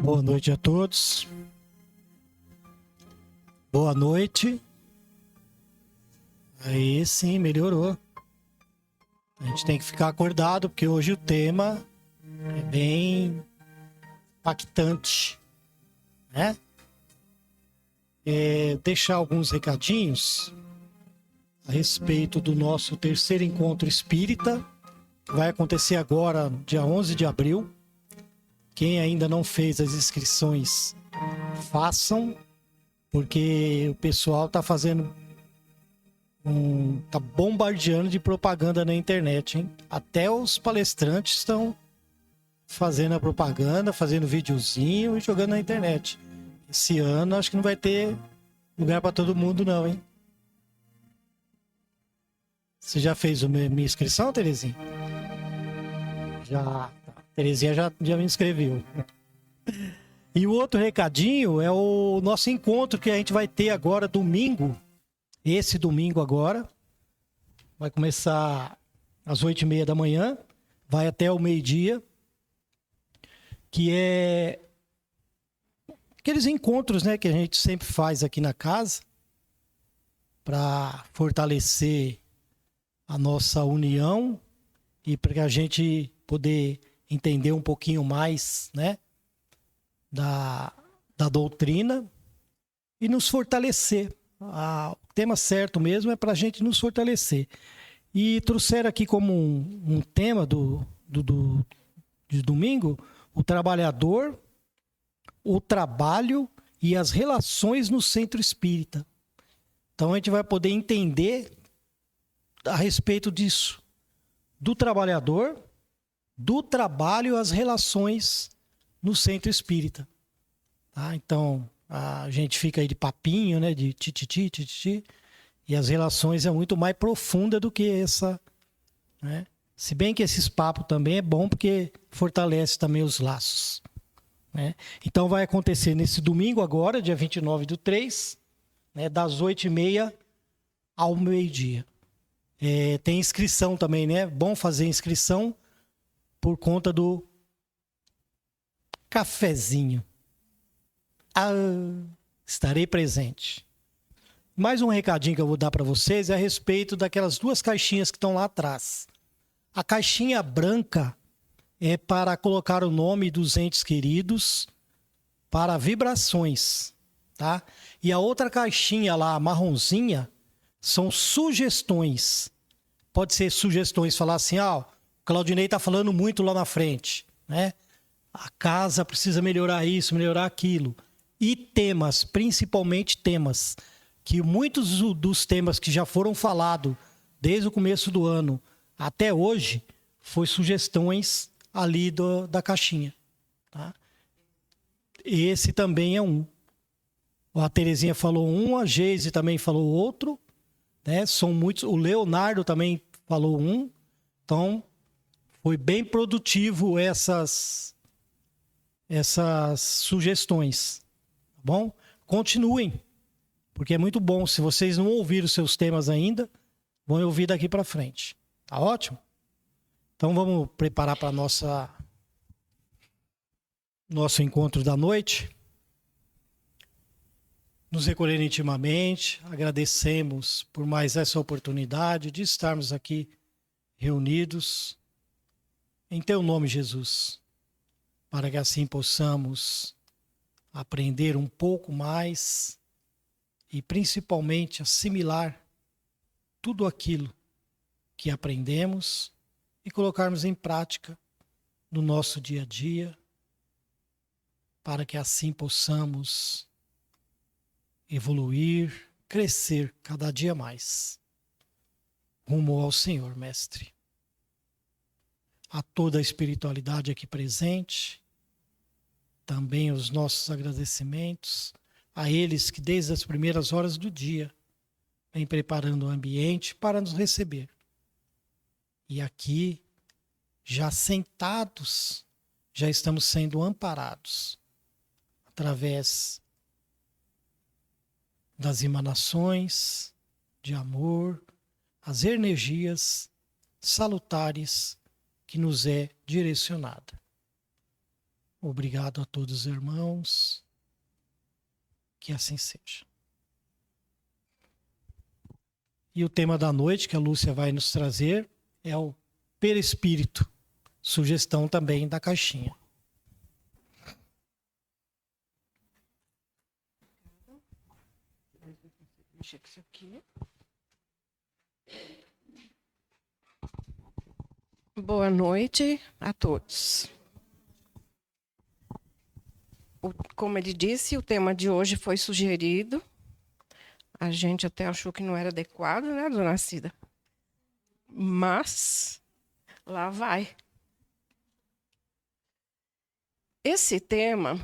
Boa noite a todos. Boa noite. Aí sim, melhorou. A gente tem que ficar acordado, porque hoje o tema é bem impactante, né? Deixar alguns recadinhos a respeito do nosso terceiro encontro espírita, que vai acontecer agora, dia 11 de abril. Quem ainda não fez as inscrições, façam, porque o pessoal tá fazendo tá bombardeando de propaganda na internet, hein? Até os palestrantes estão fazendo a propaganda, fazendo videozinho e jogando na internet. Esse ano acho que não vai ter lugar para todo mundo não, hein? Você já fez a minha inscrição, Terezinha? Já. Terezinha já me inscreveu. E o outro recadinho é o nosso encontro que a gente vai ter agora domingo. Esse domingo agora. Vai começar às 8h30 da manhã. Vai até o meio-dia. Que é aqueles encontros, né, que a gente sempre faz aqui na casa. Para fortalecer a nossa união. E para a gente poder entender um pouquinho mais, né, da doutrina e nos fortalecer. O tema certo mesmo é para a gente nos fortalecer. E trouxeram aqui como um tema de domingo, o trabalhador, o trabalho e as relações no centro espírita. Então a gente vai poder entender a respeito disso, do trabalhador, do trabalho, as relações no centro espírita. Tá? Então, a gente fica aí de papinho, né? De tititi, e as relações é muito mais profunda do que essa, né? Se bem que esses papos também é bom porque fortalece também os laços, né? Então, vai acontecer nesse domingo agora, dia 29/3, né? Das 8h30 ao meio-dia. Tem inscrição também, né? Bom fazer inscrição por conta do cafezinho. Estarei presente. Mais um recadinho que eu vou dar para vocês é a respeito daquelas duas caixinhas que estão lá atrás. A caixinha branca é para colocar o nome dos entes queridos para vibrações, tá? E a outra caixinha lá, a marronzinha, são sugestões. Pode ser sugestões, falar assim, Claudinei está falando muito lá na frente, né? A casa precisa melhorar isso, melhorar aquilo. E temas, principalmente temas, que muitos dos temas que já foram falados desde o começo do ano até hoje, foi sugestões ali da caixinha. Tá? Esse também é um. A Terezinha falou um, a Geise também falou outro, né? São muitos. O Leonardo também falou um. Então, foi bem produtivo essas sugestões, tá bom? Continuem, porque é muito bom. Se vocês não ouviram os seus temas ainda, vão ouvir daqui para frente. Tá ótimo? Então vamos preparar para nosso encontro da noite. Nos recolher intimamente, agradecemos por mais essa oportunidade de estarmos aqui reunidos em Teu nome, Jesus, para que assim possamos aprender um pouco mais e principalmente assimilar tudo aquilo que aprendemos e colocarmos em prática no nosso dia a dia, para que assim possamos evoluir, crescer cada dia mais rumo ao Senhor, Mestre. A toda a espiritualidade aqui presente, também os nossos agradecimentos a eles que desde as primeiras horas do dia vêm preparando o ambiente para nos receber. E aqui, já sentados, já estamos sendo amparados através das emanações de amor, as energias salutares que nos é direcionada. Obrigado a todos os irmãos. Que assim seja. E o tema da noite que a Lúcia vai nos trazer é o perispírito. Sugestão também da caixinha. Isso aqui. Boa noite a todos. Como ele disse, o tema de hoje foi sugerido. A gente até achou que não era adequado, né, dona Cida? Mas lá vai. Esse tema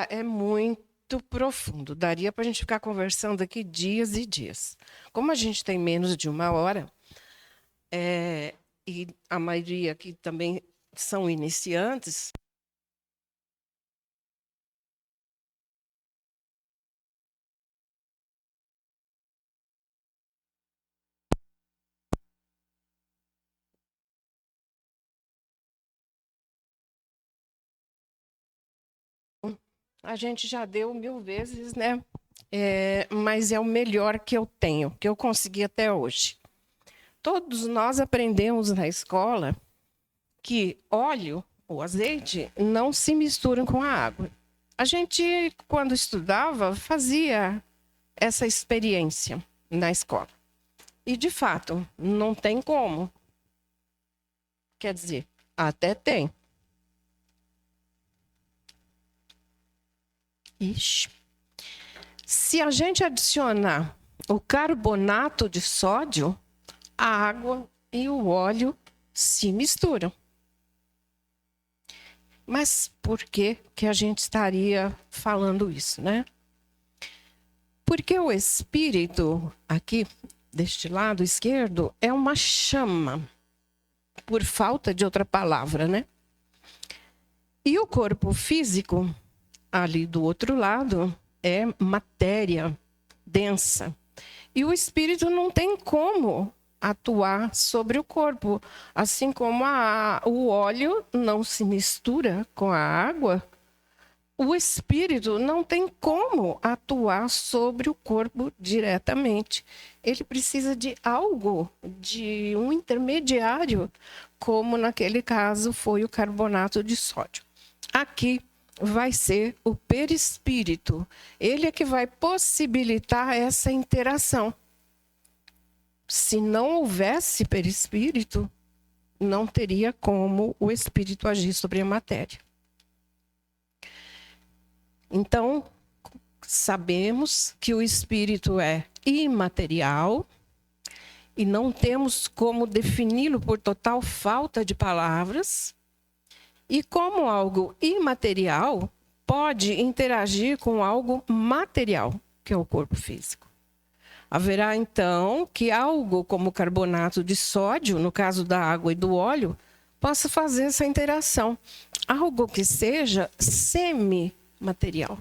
é muito profundo. Daria para a gente ficar conversando aqui dias e dias. Como a gente tem menos de 1 hora, e a maioria aqui também são iniciantes, a gente já deu 1000 vezes, né? Mas é o melhor que eu tenho, que eu consegui até hoje. Todos nós aprendemos na escola que óleo ou azeite não se misturam com a água. A gente, quando estudava, fazia essa experiência na escola. E, de fato, não tem como. Quer dizer, até tem. Ixi. Se a gente adicionar o carbonato de sódio, a água e o óleo se misturam. Mas por que a gente estaria falando isso, né? Porque o espírito, aqui, deste lado esquerdo, é uma chama, por falta de outra palavra, né? E o corpo físico, ali do outro lado, é matéria densa. E o espírito não tem como atuar sobre o corpo. Assim como o óleo não se mistura com a água, o espírito não tem como atuar sobre o corpo diretamente. Ele precisa de algo, de um intermediário, como naquele caso foi o carbonato de sódio. Aqui vai ser o perispírito. Ele é que vai possibilitar essa interação. Se não houvesse perispírito, não teria como o espírito agir sobre a matéria. Então, sabemos que o espírito é imaterial e não temos como defini-lo por total falta de palavras. E como algo imaterial, pode interagir com algo material, que é o corpo físico. Haverá, então, que algo como carbonato de sódio, no caso da água e do óleo, possa fazer essa interação. Algo que seja semimaterial.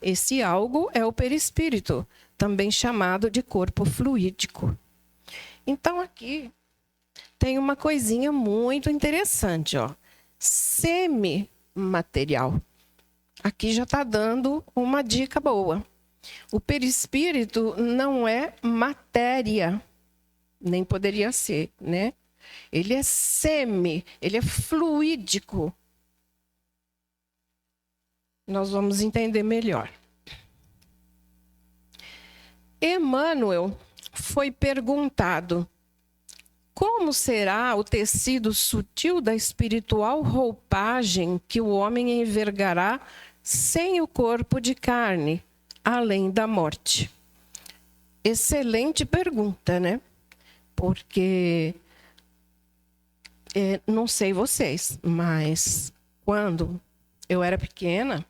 Esse algo é o perispírito, também chamado de corpo fluídico. Então, aqui tem uma coisinha muito interessante, ó. Semimaterial. Aqui já está dando uma dica boa. O perispírito não é matéria, nem poderia ser, né? Ele é ele é fluídico. Nós vamos entender melhor. Emmanuel foi perguntado: como será o tecido sutil da espiritual roupagem que o homem envergará sem o corpo de carne, além da morte? Excelente pergunta, né? Porque, não sei vocês, mas quando eu era pequena,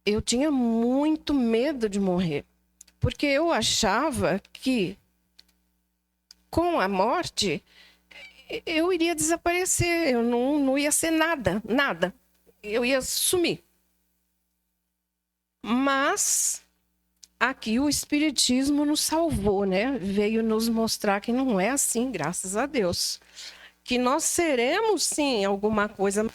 eu tinha muito medo de morrer. Porque eu achava que com a morte eu iria desaparecer, eu não ia ser nada, nada. Eu ia sumir. Mas aqui o Espiritismo nos salvou, né? Veio nos mostrar que não é assim, graças a Deus. Que nós seremos, sim, alguma coisa.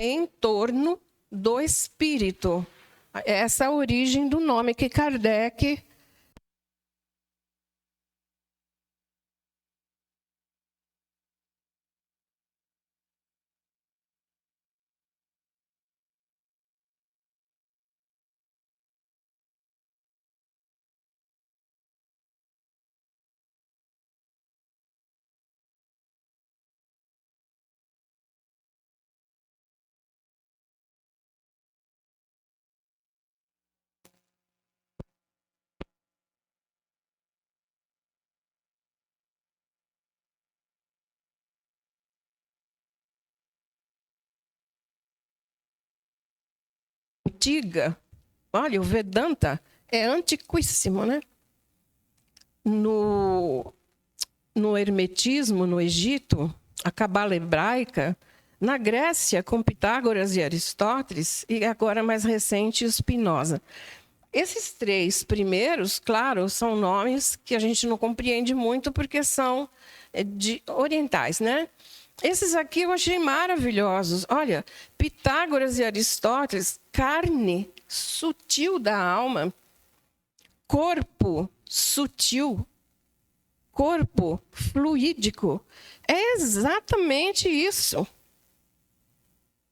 em torno do espírito. Essa é a origem do nome que Kardec antiga. Olha, o Vedanta é antiquíssimo, né? No hermetismo, no Egito, a Cabala hebraica, na Grécia, com Pitágoras e Aristóteles, e agora mais recente, Spinoza. Esses três primeiros, claro, são nomes que a gente não compreende muito porque são orientais, né? Esses aqui eu achei maravilhosos. Olha, Pitágoras e Aristóteles, carne sutil da alma, corpo sutil, corpo fluídico. É exatamente isso.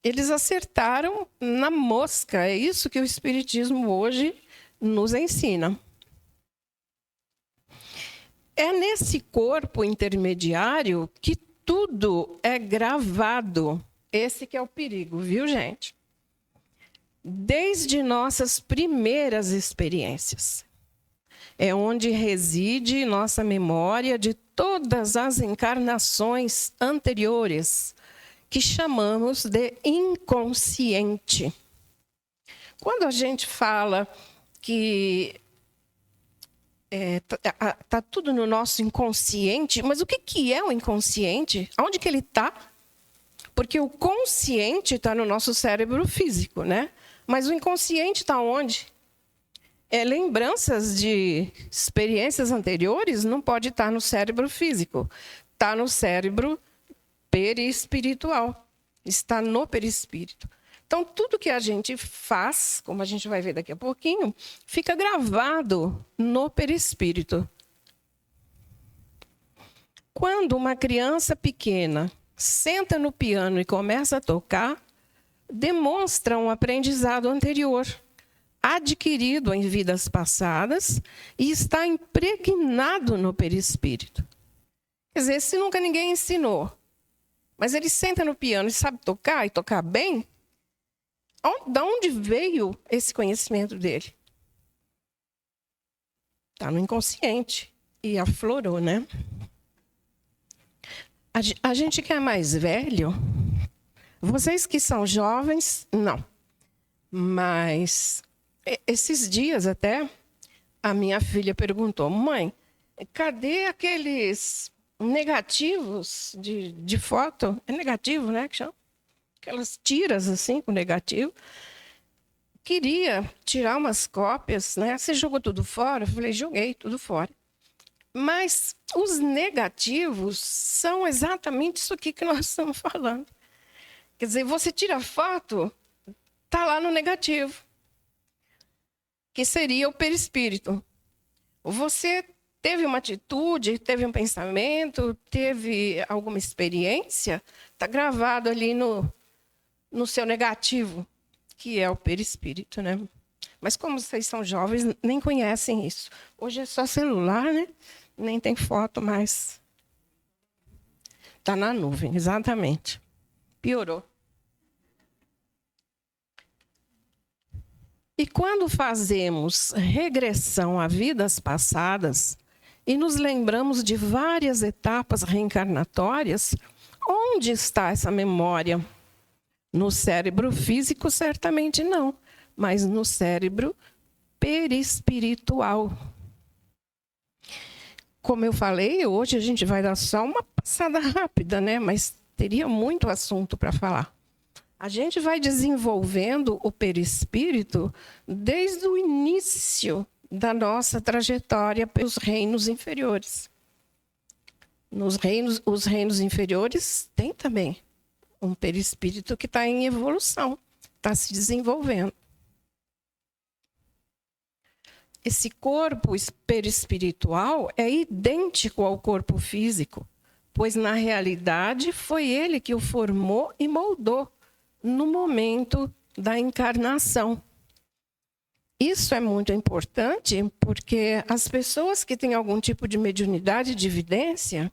Eles acertaram na mosca. É isso que o Espiritismo hoje nos ensina. É nesse corpo intermediário que tudo é gravado. Esse que é o perigo, viu, gente? Desde nossas primeiras experiências. É onde reside nossa memória de todas as encarnações anteriores, que chamamos de inconsciente. Quando a gente fala que tá tudo no nosso inconsciente, mas o que é o inconsciente? Onde que ele está? Porque o consciente está no nosso cérebro físico, né? Mas o inconsciente está onde? Lembranças de experiências anteriores não pode estar no cérebro físico. Está no cérebro perispiritual. Está no perispírito. Então, tudo que a gente faz, como a gente vai ver daqui a pouquinho, fica gravado no perispírito. Quando uma criança pequena senta no piano e começa a tocar, demonstra um aprendizado anterior, adquirido em vidas passadas e está impregnado no perispírito. Quer dizer, se nunca ninguém ensinou, mas ele senta no piano e sabe tocar e tocar bem, de onde veio esse conhecimento dele? Está no inconsciente e aflorou, né? A gente que é mais velho, vocês que são jovens, não. Mas esses dias até, a minha filha perguntou: mãe, cadê aqueles negativos de foto? É negativo, né, que chama? Aquelas tiras assim com negativo. Queria tirar umas cópias, né? Você jogou tudo fora? Eu falei, joguei tudo fora. Mas os negativos são exatamente isso aqui que nós estamos falando. Quer dizer, você tira a foto, está lá no negativo, que seria o perispírito. Você teve uma atitude, teve um pensamento, teve alguma experiência, está gravado ali no seu negativo, que é o perispírito, né? Mas como vocês são jovens, nem conhecem isso. Hoje é só celular, né? Nem tem foto mais. Está na nuvem, exatamente. Piorou. E quando fazemos regressão a vidas passadas e nos lembramos de várias etapas reencarnatórias, onde está essa memória? No cérebro físico, certamente não, mas no cérebro perispiritual. Como eu falei, hoje a gente vai dar só uma passada rápida, né? Mas teria muito assunto para falar. A gente vai desenvolvendo o perispírito desde o início da nossa trajetória pelos reinos inferiores. Os reinos inferiores têm também um perispírito que está em evolução, está se desenvolvendo. Esse corpo perispiritual é idêntico ao corpo físico, pois na realidade foi ele que o formou e moldou no momento da encarnação. Isso é muito importante porque as pessoas que têm algum tipo de mediunidade de evidência,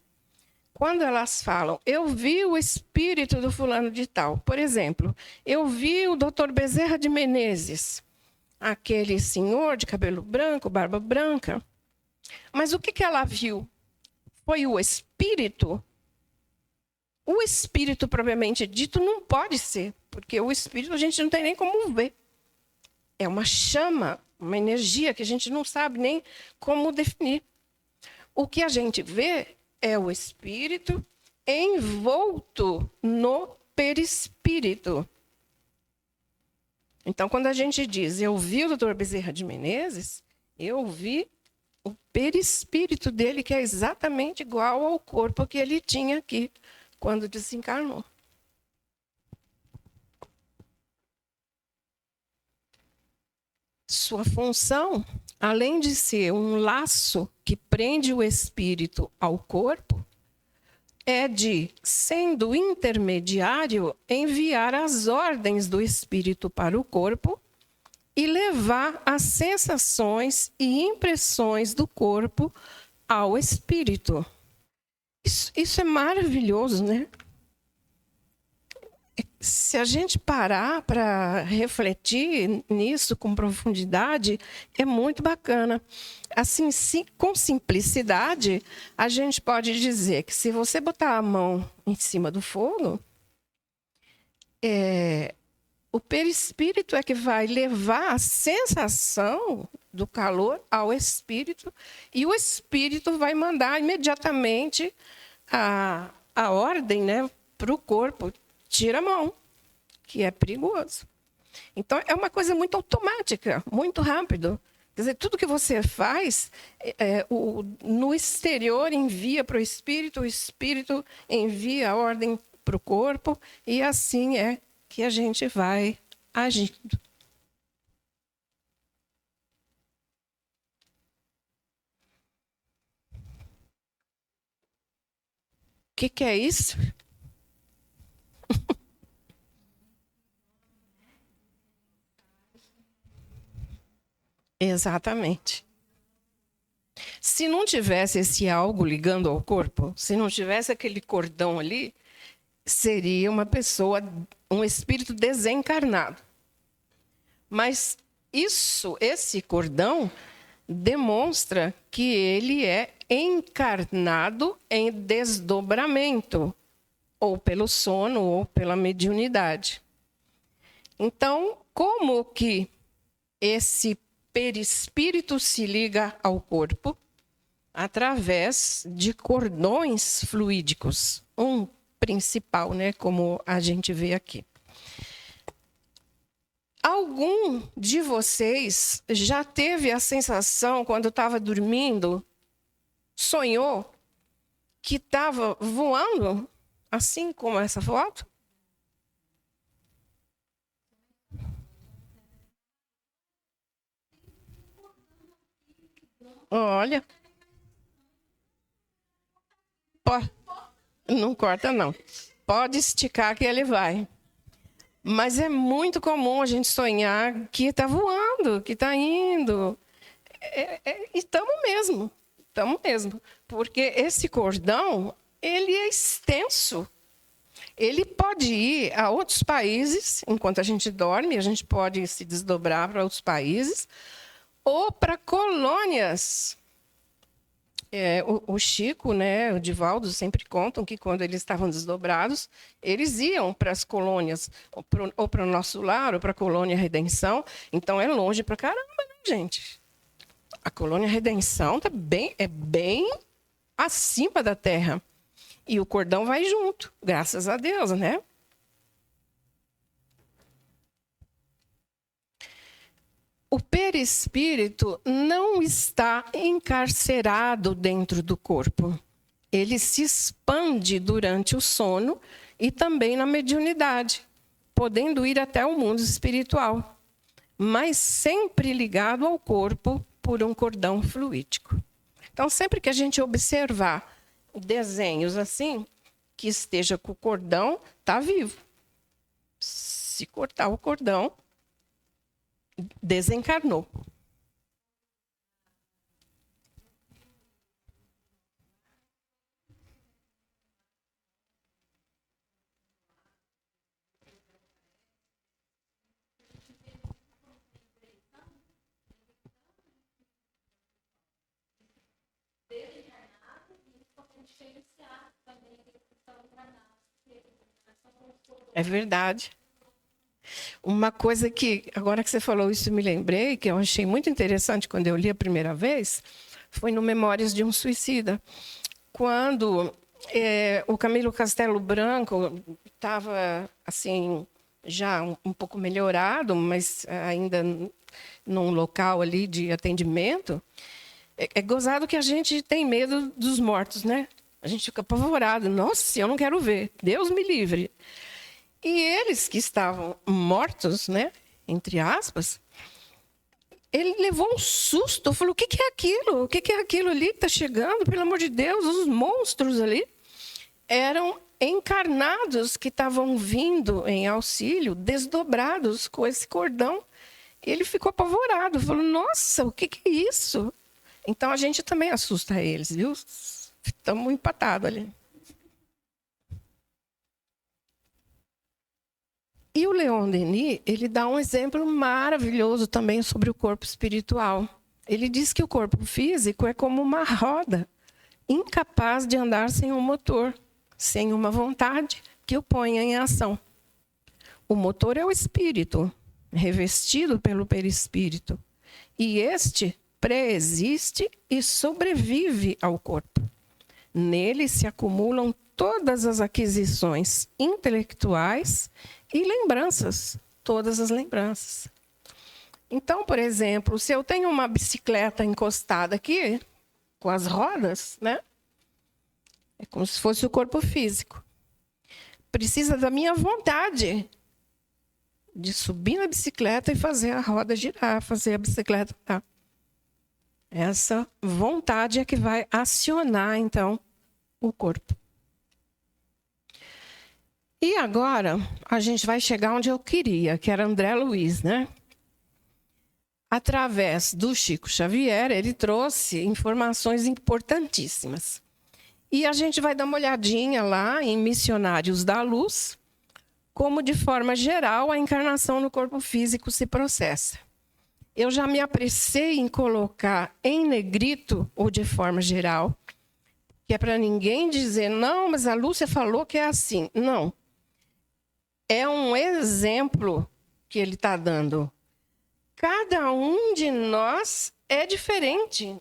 quando elas falam, eu vi o espírito do fulano de tal, por exemplo, eu vi o Dr. Bezerra de Menezes, aquele senhor de cabelo branco, barba branca, mas o que ela viu? Foi o espírito? O espírito propriamente dito não pode ser, porque o espírito a gente não tem nem como ver. É uma chama, uma energia que a gente não sabe nem como definir. O que a gente vê é o espírito envolto no perispírito. Então, quando a gente diz, eu vi o Dr. Bezerra de Menezes, eu vi o perispírito dele, que é exatamente igual ao corpo que ele tinha aqui, quando desencarnou. Sua função, além de ser um laço que prende o espírito ao corpo, é de, sendo intermediário, enviar as ordens do espírito para o corpo e levar as sensações e impressões do corpo ao espírito. Isso é maravilhoso, né? Se a gente parar para refletir nisso com profundidade, é muito bacana. Assim, com simplicidade, a gente pode dizer que se você botar a mão em cima do fogo, o perispírito é que vai levar a sensação do calor ao espírito, e o espírito vai mandar imediatamente a ordem, né, para o corpo. Tira a mão, que é perigoso. Então, é uma coisa muito automática, muito rápido. Quer dizer, tudo que você faz, no exterior envia para o espírito envia a ordem para o corpo, e assim é que a gente vai agindo. O que é isso? Exatamente. Se não tivesse esse algo ligando ao corpo, se não tivesse aquele cordão ali, seria uma pessoa, um espírito desencarnado. Mas esse cordão demonstra que ele é encarnado em desdobramento, ou pelo sono, ou pela mediunidade. Então, como que esse perispírito se liga ao corpo? Através de cordões fluídicos. Um principal, né, como a gente vê aqui. Algum de vocês já teve a sensação, quando estava dormindo, sonhou que estava voando, assim como essa foto? Olha. Não corta, não. Pode esticar que ele vai. Mas é muito comum a gente sonhar que está voando, que está indo. E estamos mesmo. Porque esse cordão, ele é extenso. Ele pode ir a outros países, enquanto a gente dorme, a gente pode se desdobrar para outros países, ou para colônias. O Chico, né, o Divaldo sempre contam que quando eles estavam desdobrados, eles iam para as colônias, ou para o Nosso Lar, ou para a Colônia Redenção. Então é longe para caramba, né, gente? A Colônia Redenção é bem acima da Terra. E o cordão vai junto, graças a Deus, né? O perispírito não está encarcerado dentro do corpo. Ele se expande durante o sono e também na mediunidade, podendo ir até o mundo espiritual, mas sempre ligado ao corpo por um cordão fluídico. Então, sempre que a gente observar desenhos assim, que esteja com o cordão, está vivo. Se cortar o cordão, desencarnou. É verdade. Uma coisa que, agora que você falou isso, eu me lembrei, que eu achei muito interessante quando eu li a primeira vez, foi no Memórias de um Suicida. Quando o Camilo Castelo Branco estava, assim, já um pouco melhorado, mas ainda num local ali de atendimento, é gozado que a gente tem medo dos mortos, né? A gente fica apavorado. Nossa, eu não quero ver. Deus me livre. E eles que estavam mortos, né, entre aspas, ele levou um susto, falou: o que é aquilo? O que é aquilo ali que está chegando? Pelo amor de Deus, os monstros ali eram encarnados que estavam vindo em auxílio, desdobrados com esse cordão. Ele ficou apavorado, falou: nossa, o que é isso? Então a gente também assusta eles, viu? Estamos empatados ali. E o Leon Denis, ele dá um exemplo maravilhoso também sobre o corpo espiritual. Ele diz que o corpo físico é como uma roda, incapaz de andar sem um motor, sem uma vontade que o ponha em ação. O motor é o espírito, revestido pelo perispírito. E este preexiste e sobrevive ao corpo. Nele se acumulam todas as aquisições intelectuais e lembranças, todas as lembranças. Então, por exemplo, se eu tenho uma bicicleta encostada aqui, com as rodas, né? É como se fosse o corpo físico. Precisa da minha vontade de subir na bicicleta e fazer a roda girar, fazer a bicicleta andar. Essa vontade é que vai acionar, então, o corpo. E agora, a gente vai chegar onde eu queria, que era André Luiz, né? Através do Chico Xavier, ele trouxe informações importantíssimas. E a gente vai dar uma olhadinha lá em Missionários da Luz, como, de forma geral, a encarnação no corpo físico se processa. Eu já me apressei em colocar em negrito, ou de forma geral, que é para ninguém dizer: não, mas a Lúcia falou que é assim. Não. É um exemplo que ele está dando. Cada um de nós é diferente.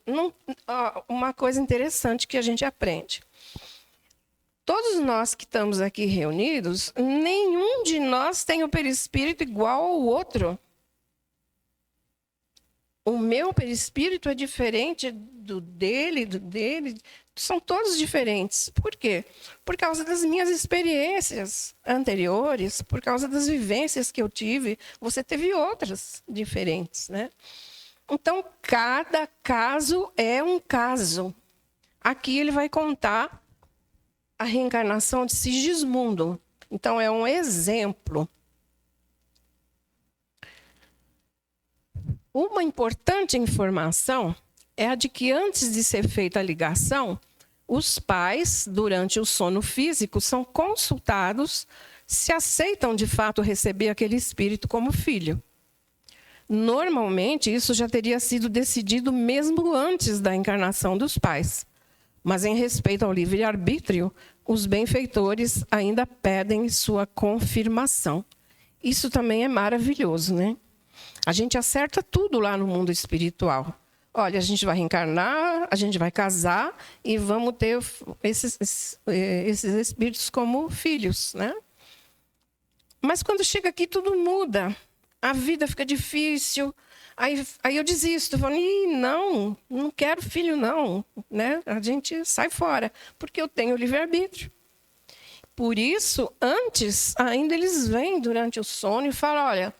Uma coisa interessante que a gente aprende. Todos nós que estamos aqui reunidos, nenhum de nós tem o perispírito igual ao outro. O meu perispírito é diferente do dele. São todos diferentes. Por quê? Por causa das minhas experiências anteriores, por causa das vivências que eu tive. Você teve outras diferentes, né? Então, cada caso é um caso. Aqui ele vai contar a reencarnação de Sigismundo. Então, é um exemplo. Uma importante informação é a de que, antes de ser feita a ligação, os pais, durante o sono físico, são consultados se aceitam de fato receber aquele espírito como filho. Normalmente, isso já teria sido decidido mesmo antes da encarnação dos pais. Mas, em respeito ao livre-arbítrio, os benfeitores ainda pedem sua confirmação. Isso também é maravilhoso, né? A gente acerta tudo lá no mundo espiritual. Olha, a gente vai reencarnar, a gente vai casar e vamos ter esses espíritos como filhos, né? Mas quando chega aqui, tudo muda. A vida fica difícil. Aí eu desisto. Eu falo: não quero filho, não. Né? A gente sai fora, porque eu tenho livre-arbítrio. Por isso, antes, ainda eles vêm durante o sono e falam, olha,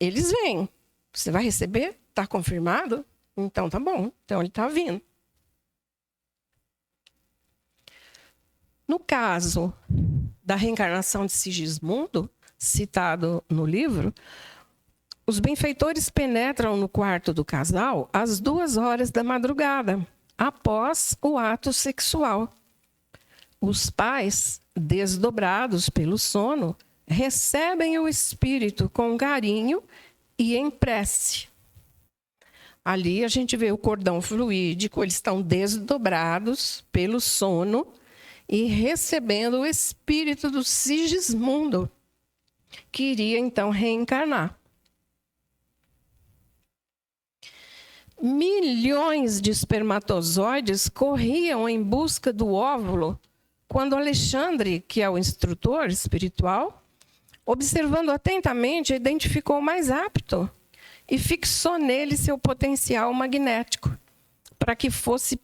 eles vêm. Você vai receber? Está confirmado? Então tá bom. Então ele está vindo. No caso da reencarnação de Sigismundo, citado no livro, os benfeitores penetram no quarto do casal às 2 horas da madrugada, após o ato sexual. Os pais, desdobrados pelo sono, recebem o espírito com carinho e em prece. Ali a gente vê o cordão fluídico, eles estão desdobrados pelo sono e recebendo o espírito do Sigismundo, que iria então reencarnar. Milhões de espermatozoides corriam em busca do óvulo quando Alexandre, que é o instrutor espiritual, observando atentamente, identificou o mais apto e fixou nele seu potencial magnético, para que fosse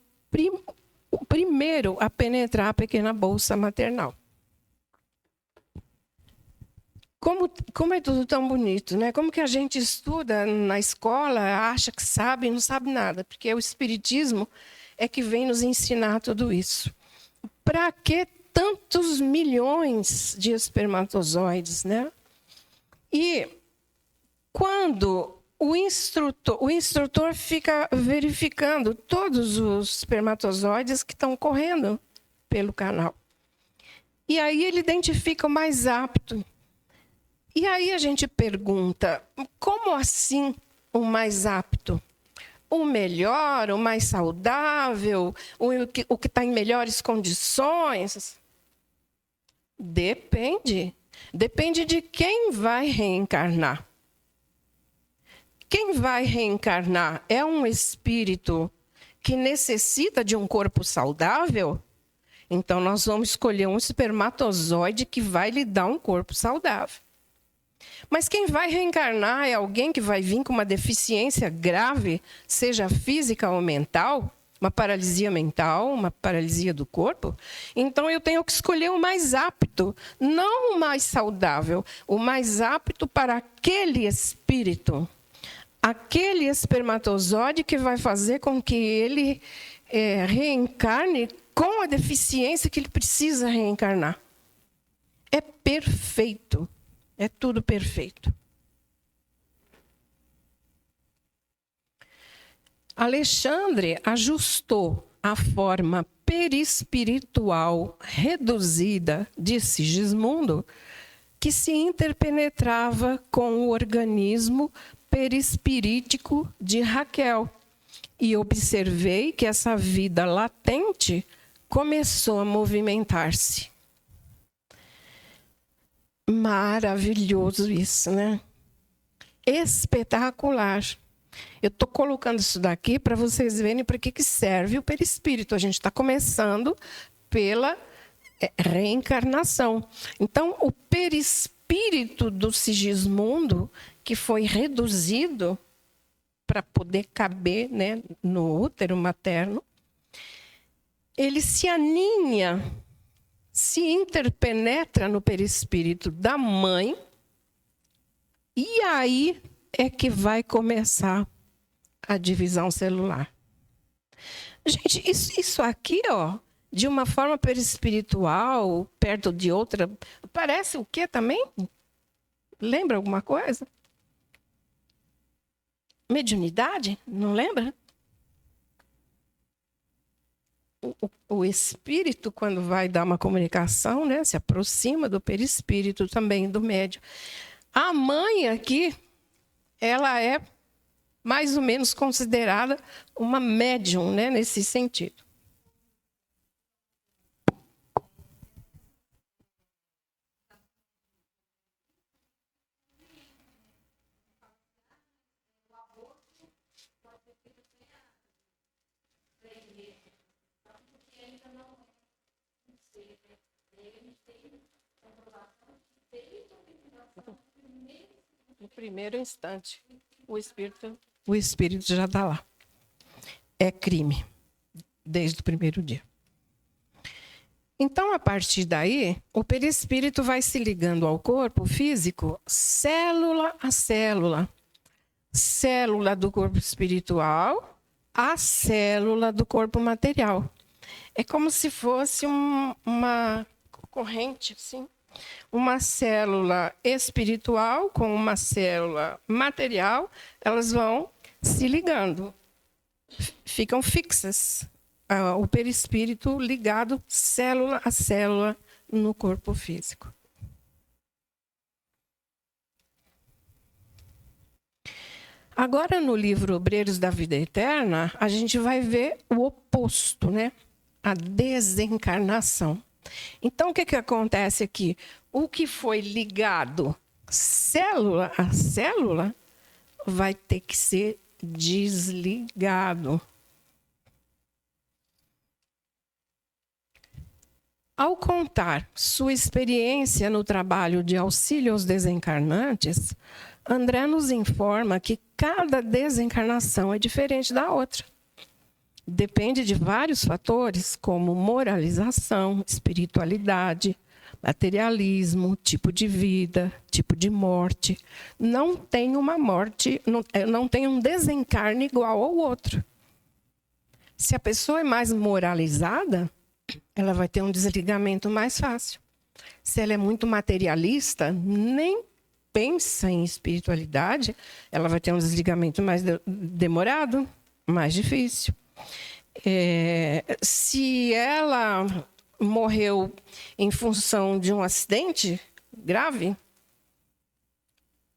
o primeiro a penetrar a pequena bolsa maternal. Como é tudo tão bonito, né? Como que a gente estuda na escola, acha que sabe e não sabe nada, porque o Espiritismo é que vem nos ensinar tudo isso. Para que tantos milhões de espermatozoides, né? E quando o instrutor fica verificando todos os espermatozoides que estão correndo pelo canal. E aí ele identifica o mais apto. E aí a gente pergunta, como assim o mais apto? O melhor, o mais saudável, o que está em melhores condições? Depende. Depende de quem vai reencarnar. Quem vai reencarnar é um espírito que necessita de um corpo saudável? Então, nós vamos escolher um espermatozoide que vai lhe dar um corpo saudável. Mas quem vai reencarnar é alguém que vai vir com uma deficiência grave, seja física ou mental, uma paralisia mental, uma paralisia do corpo. Então, eu tenho que escolher o mais apto, não o mais saudável, o mais apto para aquele espírito. Aquele espermatozoide que vai fazer com que ele reencarne com a deficiência que ele precisa reencarnar. É perfeito. É tudo perfeito. Alexandre ajustou a forma perispiritual reduzida de Sigismundo, que se interpenetrava com o organismo perispirítico de Raquel. E observei que essa vida latente começou a movimentar-se. Maravilhoso isso, né? Espetacular. Eu estou colocando isso daqui para vocês verem para que serve o perispírito. A gente está começando pela reencarnação. Então, o perispírito do Sigismundo, que foi reduzido para poder caber, né, no útero materno, ele se aninha, se interpenetra no perispírito da mãe, e aí é que vai começar a divisão celular. Gente, isso aqui, ó, de uma forma perispiritual, perto de outra, parece o quê também? Lembra alguma coisa? Mediunidade? Não lembra? O espírito, quando vai dar uma comunicação, né, se aproxima do perispírito também, do médium. A mãe aqui, ela é mais ou menos considerada uma médium, né, nesse sentido. No primeiro instante, o espírito já está lá. É crime, desde o primeiro dia. Então, a partir daí, o perispírito vai se ligando ao corpo físico, célula a célula. Célula do corpo espiritual a célula do corpo material. É como se fosse uma corrente, assim. Uma célula espiritual com uma célula material, elas vão se ligando. Ficam fixas. O perispírito ligado célula a célula no corpo físico. Agora, no livro Obreiros da Vida Eterna, a gente vai ver o oposto, né? A desencarnação. Então, o que acontece aqui? O que foi ligado célula a célula vai ter que ser desligado. Ao contar sua experiência no trabalho de auxílio aos desencarnantes, André nos informa que cada desencarnação é diferente da outra. Depende de vários fatores, como moralização, espiritualidade, materialismo, tipo de vida, tipo de morte. Não tem uma morte, não tem um desencarne igual ao outro. Se a pessoa é mais moralizada, ela vai ter um desligamento mais fácil. Se ela é muito materialista, nem pensa em espiritualidade, ela vai ter um desligamento mais demorado, mais difícil. Se ela morreu em função de um acidente grave,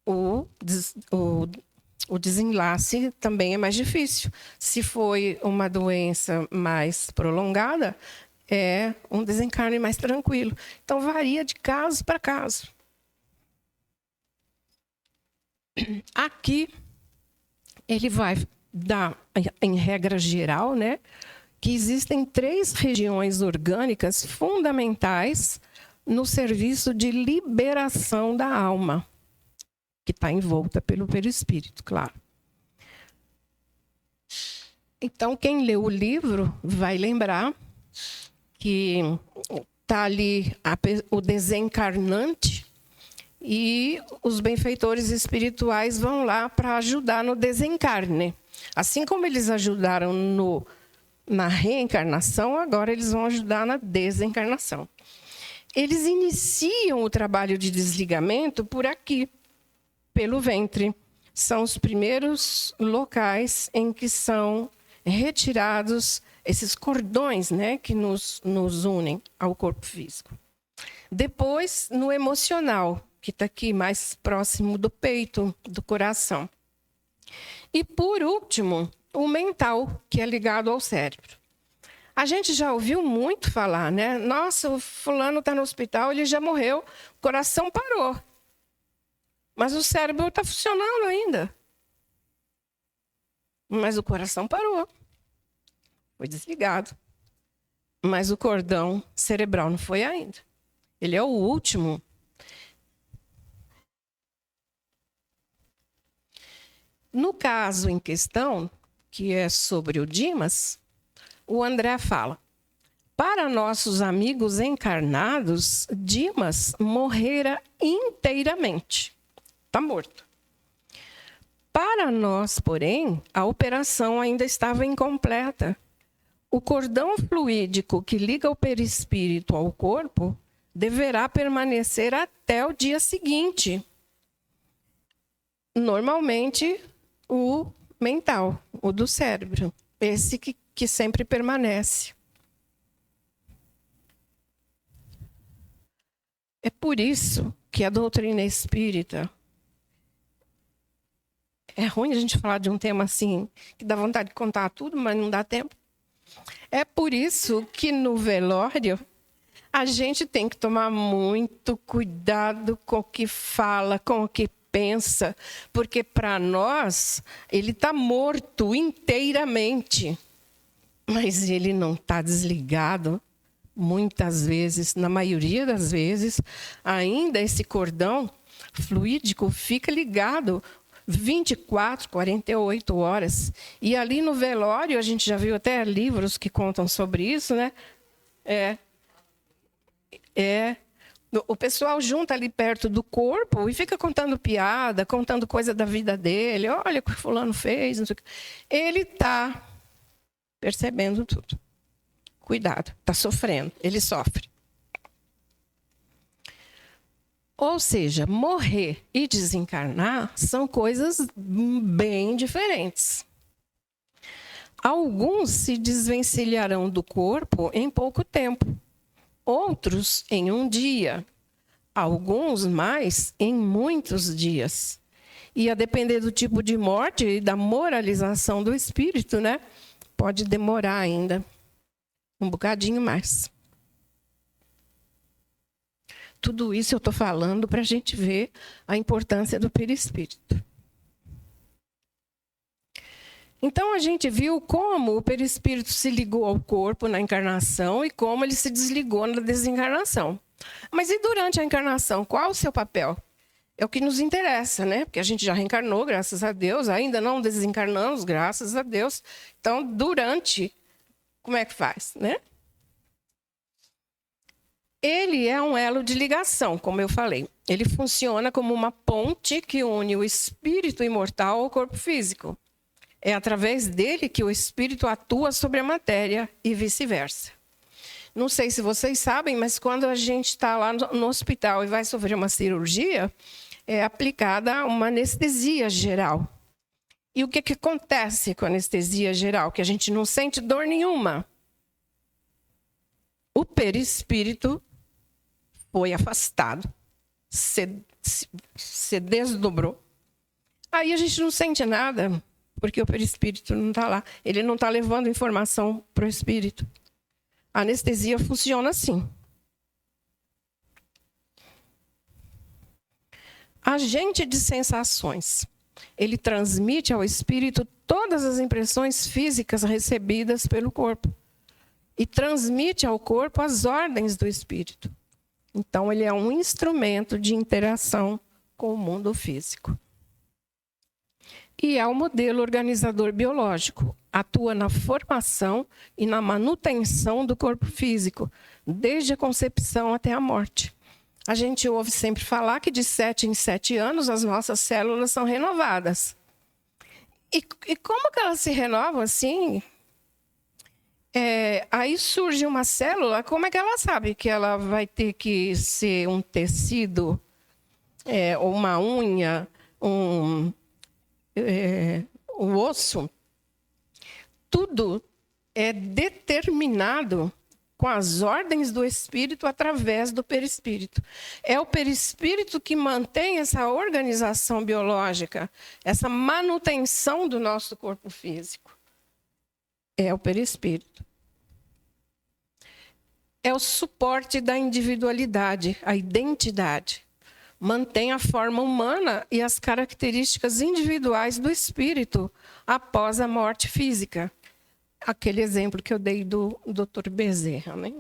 o desenlace também é mais difícil. Se foi uma doença mais prolongada, é um desencarne mais tranquilo. Então, varia de caso para caso. Aqui, ele vai dar, em regra geral, né, que existem 3 regiões orgânicas fundamentais no serviço de liberação da alma, que está envolta pelo perispírito, claro. Então, quem leu o livro vai lembrar que está ali o desencarnante e os benfeitores espirituais vão lá para ajudar no desencarne. Assim como eles ajudaram na reencarnação, agora eles vão ajudar na desencarnação. Eles iniciam o trabalho de desligamento por aqui, pelo ventre. São os primeiros locais em que são retirados esses cordões, né, que nos unem ao corpo físico. Depois, no emocional, que está aqui mais próximo do peito, do coração. E, por último, o mental, que é ligado ao cérebro. A gente já ouviu muito falar, né? Nossa, o fulano está no hospital, ele já morreu, o coração parou. Mas o cérebro está funcionando ainda. Mas o coração parou. Foi desligado. Mas o cordão cerebral não foi ainda. Ele é o último. No caso em questão, que é sobre o Dimas, o André fala: para nossos amigos encarnados, Dimas morrera inteiramente. Está morto. Para nós, porém, a operação ainda estava incompleta. O cordão fluídico que liga o perispírito ao corpo deverá permanecer até o dia seguinte. Normalmente, o mental, o do cérebro. Esse que sempre permanece. É por isso que a doutrina espírita... É ruim a gente falar de um tema assim, que dá vontade de contar tudo, mas não dá tempo. É por isso que no velório a gente tem que tomar muito cuidado com o que fala, com o que pensa, porque para nós ele está morto inteiramente, mas ele não está desligado. Muitas vezes, na maioria das vezes, ainda esse cordão fluídico fica ligado 24, 48 horas. E ali no velório, a gente já viu até livros que contam sobre isso, né? O pessoal junta ali perto do corpo e fica contando piada, contando coisa da vida dele. Olha o que fulano fez, não sei o que. Ele está percebendo tudo. Cuidado, está sofrendo, ele sofre. Ou seja, morrer e desencarnar são coisas bem diferentes. Alguns se desvencilharão do corpo em pouco tempo, outros em um dia, alguns mais em muitos dias. E a depender do tipo de morte e da moralização do espírito, né, pode demorar ainda um bocadinho mais. Tudo isso eu estou falando para a gente ver a importância do perispírito. Então, a gente viu como o perispírito se ligou ao corpo na encarnação e como ele se desligou na desencarnação. Mas e durante a encarnação, qual o seu papel? É o que nos interessa, né? Porque a gente já reencarnou, graças a Deus, ainda não desencarnamos, graças a Deus. Então, durante, como é que faz, né? Ele é um elo de ligação, como eu falei. Ele funciona como uma ponte que une o espírito imortal ao corpo físico. É através dele que o espírito atua sobre a matéria e vice-versa. Não sei se vocês sabem, mas quando a gente está lá no hospital e vai sofrer uma cirurgia, é aplicada uma anestesia geral. E o que acontece com a anestesia geral? Que a gente não sente dor nenhuma. O perispírito foi afastado, se desdobrou. Aí a gente não sente nada, porque o perispírito não está lá. Ele não está levando informação para o espírito. A anestesia funciona assim. Agente de sensações. Ele transmite ao espírito todas as impressões físicas recebidas pelo corpo. E transmite ao corpo as ordens do espírito. Então, ele é um instrumento de interação com o mundo físico. E é o modelo organizador biológico. Atua na formação e na manutenção do corpo físico, desde a concepção até a morte. A gente ouve sempre falar que de 7 em 7 anos as nossas células são renovadas. E como que elas se renovam assim? Aí surge uma célula, como é que ela sabe que ela vai ter que ser um tecido, ou uma unha, um osso? Tudo é determinado com as ordens do espírito através do perispírito. É o perispírito que mantém essa organização biológica, essa manutenção do nosso corpo físico. É o perispírito. É o suporte da individualidade, a identidade. Mantém a forma humana e as características individuais do espírito após a morte física. Aquele exemplo que eu dei do Dr. Bezerra, né?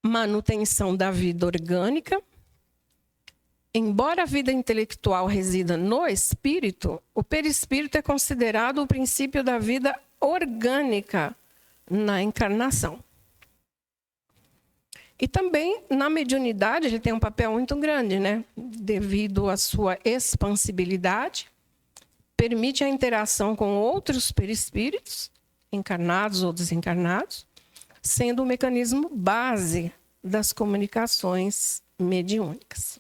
Manutenção da vida orgânica. Embora a vida intelectual resida no espírito, o perispírito é considerado o princípio da vida orgânica na encarnação. E também, na mediunidade, ele tem um papel muito grande, né? Devido à sua expansibilidade, permite a interação com outros perispíritos, encarnados ou desencarnados, sendo o mecanismo base das comunicações mediúnicas.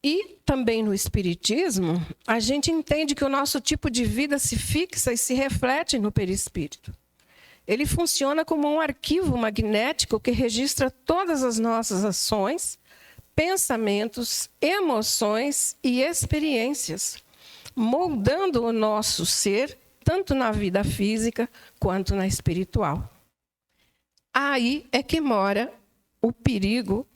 E também no espiritismo, a gente entende que o nosso tipo de vida se fixa e se reflete no perispírito. Ele funciona como um arquivo magnético que registra todas as nossas ações, pensamentos, emoções e experiências, moldando o nosso ser, tanto na vida física quanto na espiritual. Aí é que mora o perigo.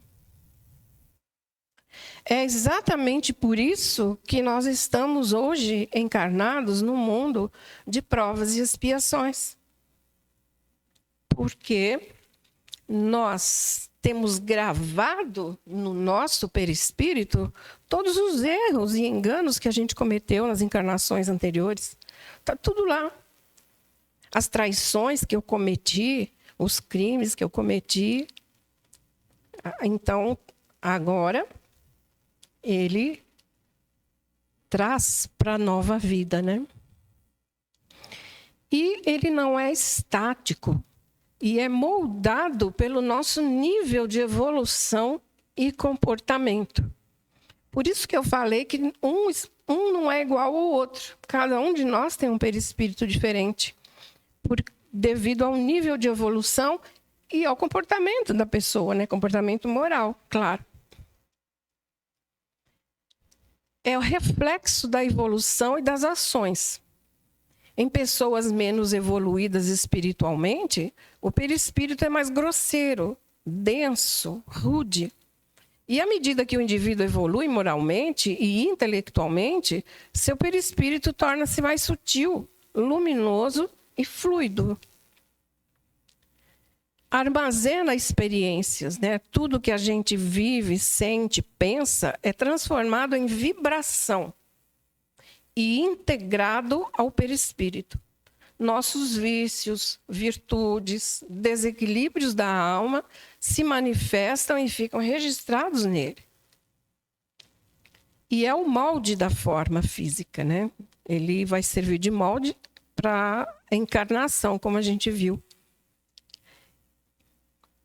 É exatamente por isso que nós estamos hoje encarnados num mundo de provas e expiações. Porque nós temos gravado no nosso perispírito todos os erros e enganos que a gente cometeu nas encarnações anteriores. Está tudo lá. as traições que eu cometi, os crimes que eu cometi. Então, agora, ele traz para a nova vida, né? E ele não é estático e é moldado pelo nosso nível de evolução e comportamento. Por isso que eu falei que um não é igual ao outro. Cada um de nós tem um perispírito diferente, devido ao nível de evolução e ao comportamento da pessoa, né? Comportamento moral, claro. É o reflexo da evolução e das ações. Em pessoas menos evoluídas espiritualmente, o perispírito é mais grosseiro, denso, rude. E à medida que o indivíduo evolui moralmente e intelectualmente, seu perispírito torna-se mais sutil, luminoso e fluido. Armazena experiências, né? Tudo que a gente vive, sente, pensa é transformado em vibração e integrado ao perispírito. Nossos vícios, virtudes, desequilíbrios da alma se manifestam e ficam registrados nele. E é o molde da forma física, né? Ele vai servir de molde para a encarnação, como a gente viu.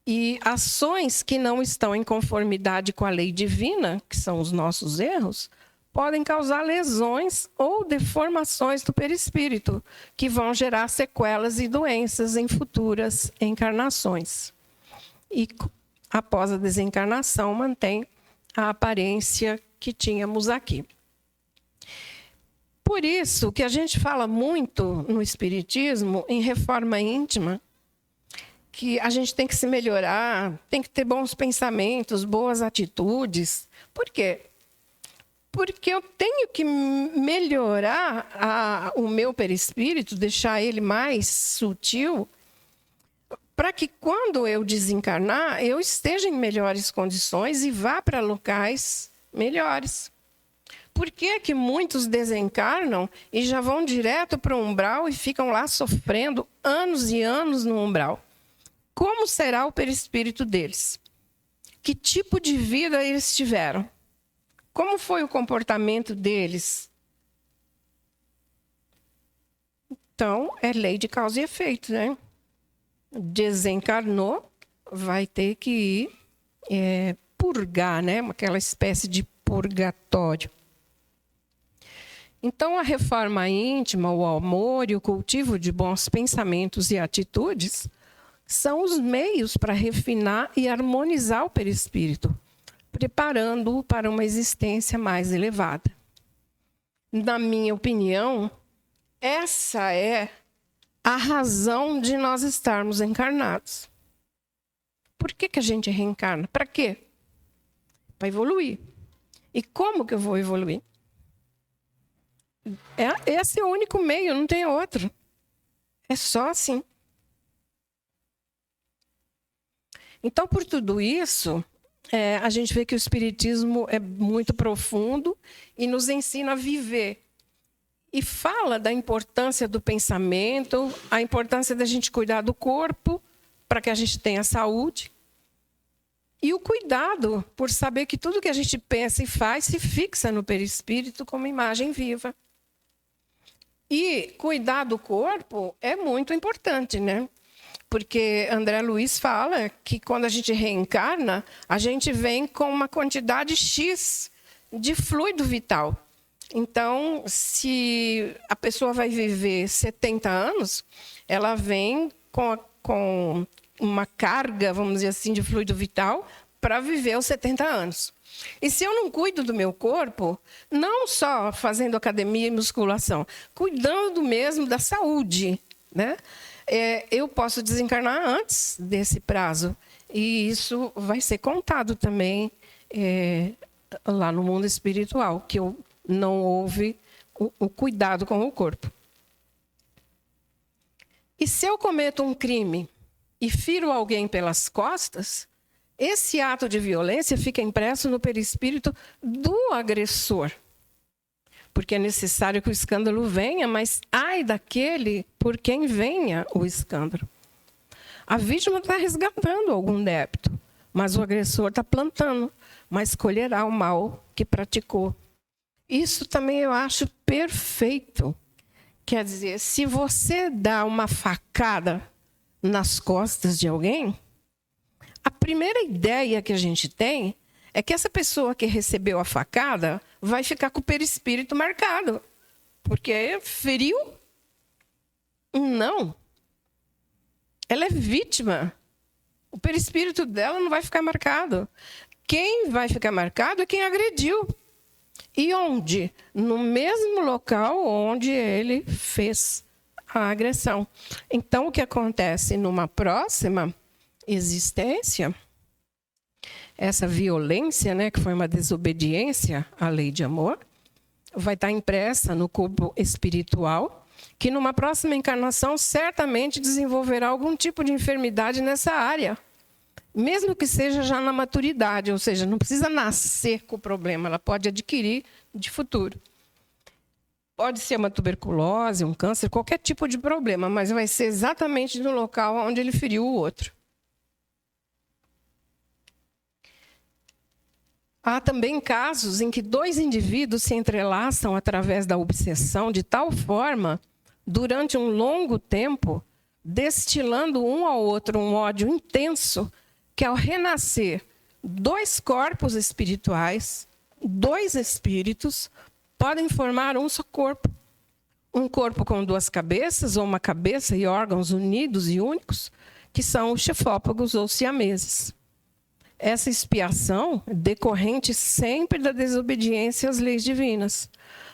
E ações que não estão em conformidade com a lei divina, que são os nossos erros, podem causar lesões ou deformações do perispírito, que vão gerar sequelas e doenças em futuras encarnações. E após a desencarnação, mantém a aparência que tínhamos aqui. Por isso que a gente fala muito no Espiritismo, em reforma íntima, que a gente tem que se melhorar, tem que ter bons pensamentos, boas atitudes. Por quê? Porque eu tenho que melhorar o meu perispírito, deixar ele mais sutil, para que quando eu desencarnar, eu esteja em melhores condições e vá para locais melhores. Por que que muitos desencarnam e já vão direto para o umbral e ficam lá sofrendo anos e anos no umbral? Como será o perispírito deles? Que tipo de vida eles tiveram? Como foi o comportamento deles? Então, é lei de causa e efeito, né? Desencarnou, vai ter que ir purgar, né? Aquela espécie de purgatório. Então, a reforma íntima, o amor e o cultivo de bons pensamentos e atitudes são os meios para refinar e harmonizar o perispírito, preparando-o para uma existência mais elevada. Na minha opinião, essa é a razão de nós estarmos encarnados. Por que que a gente reencarna? Para quê? Para evoluir. E como que eu vou evoluir? Esse é o único meio, não tem outro. É só assim. Então, por tudo isso, a gente vê que o Espiritismo é muito profundo e nos ensina a viver. E fala da importância do pensamento, a importância da gente cuidar do corpo, para que a gente tenha saúde. E o cuidado por saber que tudo que a gente pensa e faz se fixa no perispírito como imagem viva. E cuidar do corpo é muito importante, né? Porque André Luiz fala que quando a gente reencarna, a gente vem com uma quantidade X de fluido vital. Então, se a pessoa vai viver 70 anos, ela vem com uma carga, vamos dizer assim, de fluido vital para viver os 70 anos. E se eu não cuido do meu corpo, não só fazendo academia e musculação, cuidando mesmo da saúde, né? Eu posso desencarnar antes desse prazo. E isso vai ser contado também lá no mundo espiritual, que não houve o cuidado com o corpo. E se eu cometo um crime e firo alguém pelas costas, esse ato de violência fica impresso no perispírito do agressor. porque é necessário que o escândalo venha, mas ai daquele por quem venha o escândalo. A vítima está resgatando algum débito, mas o agressor está plantando, mas colherá o mal que praticou. Isso também eu acho perfeito. Quer dizer, se você dá uma facada nas costas de alguém, a primeira ideia que a gente tem é que essa pessoa que recebeu a facada vai ficar com o perispírito marcado. Porque feriu? Não. Ela é vítima. O perispírito dela não vai ficar marcado. Quem vai ficar marcado é quem agrediu. E onde? No mesmo local onde ele fez a agressão. Então, o que acontece numa próxima existência, essa violência, né, que foi uma desobediência à lei de amor, vai estar impressa no corpo espiritual, que numa próxima encarnação certamente desenvolverá algum tipo de enfermidade nessa área. Mesmo que seja já na maturidade, ou seja, não precisa nascer com o problema, ela pode adquirir de futuro. Pode ser uma tuberculose, um câncer, qualquer tipo de problema, mas vai ser exatamente no local onde ele feriu o outro. Há também casos em que dois indivíduos se entrelaçam através da obsessão de tal forma, durante um longo tempo, destilando um ao outro um ódio intenso, que ao renascer, dois corpos espirituais, dois espíritos, podem formar um só corpo. Um corpo com duas cabeças, ou uma cabeça e órgãos unidos e únicos, que são os chefópagos ou siameses. Essa expiação, decorrente sempre da desobediência às leis divinas,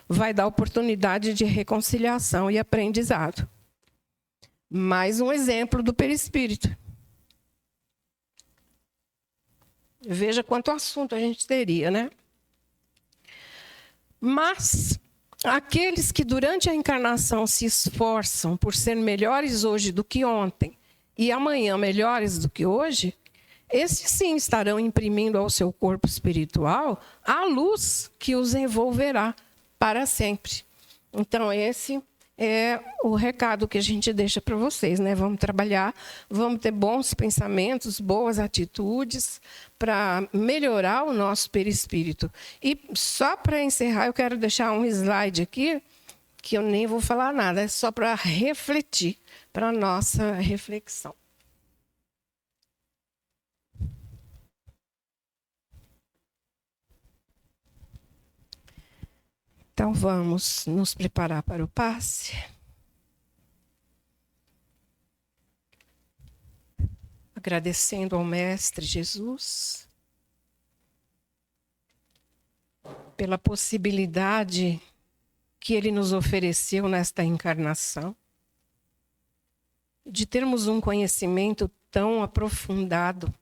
vai dar oportunidade de reconciliação e aprendizado. Mais um exemplo do perispírito. Veja quanto assunto a gente teria, né? Mas aqueles que durante a encarnação se esforçam por ser melhores hoje do que ontem e amanhã melhores do que hoje, esses sim estarão imprimindo ao seu corpo espiritual a luz que os envolverá para sempre. Então, esse é o recado que a gente deixa para vocês, né? Vamos trabalhar, vamos ter bons pensamentos, boas atitudes para melhorar o nosso perispírito. E só para encerrar, eu quero deixar um slide aqui, que eu nem vou falar nada, é só para refletir, para a nossa reflexão. Então, vamos nos preparar para o passe. Agradecendo ao Mestre Jesus pela possibilidade que ele nos ofereceu nesta encarnação, de termos um conhecimento tão aprofundado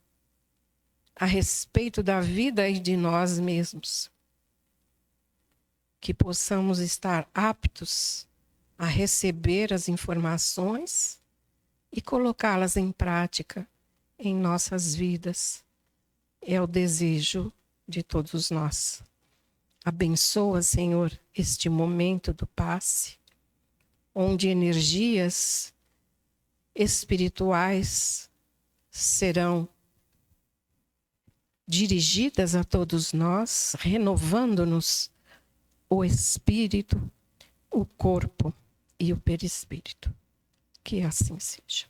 a respeito da vida e de nós mesmos. Que possamos estar aptos a receber as informações e colocá-las em prática em nossas vidas. É o desejo de todos nós. Abençoa, Senhor, este momento do passe, onde energias espirituais serão dirigidas a todos nós, renovando-nos o espírito, o corpo e o perispírito. Que assim seja.